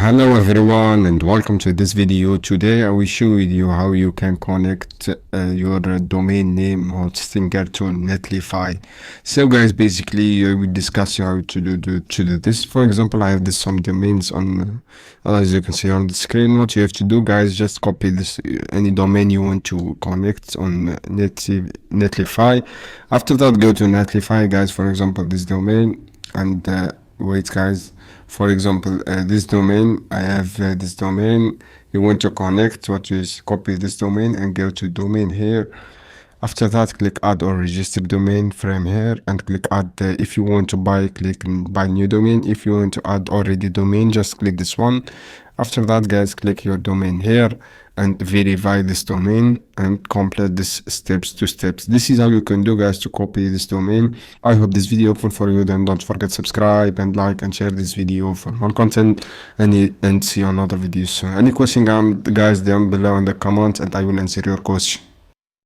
Hello everyone and welcome to this video. Today I will show you how you can connect your domain name hosting to Netlify. So guys, basically we discuss how to do this. For example, I have some domains on as you can see on the screen. What you have to do, guys, just copy this any domain you want to connect on Netlify. After that, go to Netlify, guys. For example, this domain and wait, guys. For example, this domain, I have this domain. You want to connect, what is copy this domain and go to domain here. After that, click add or register domain from here and click add. If you want to buy, click buy new domain. If you want to add already domain, just click this one. After that, guys, click your domain here and verify this domain and complete this two steps. This is how you can do, guys, to copy this domain. I hope this video helpful for you. Then don't forget subscribe and like and share this video for more content and see another video soon. Any question, guys, down below in the comments and I will answer your question.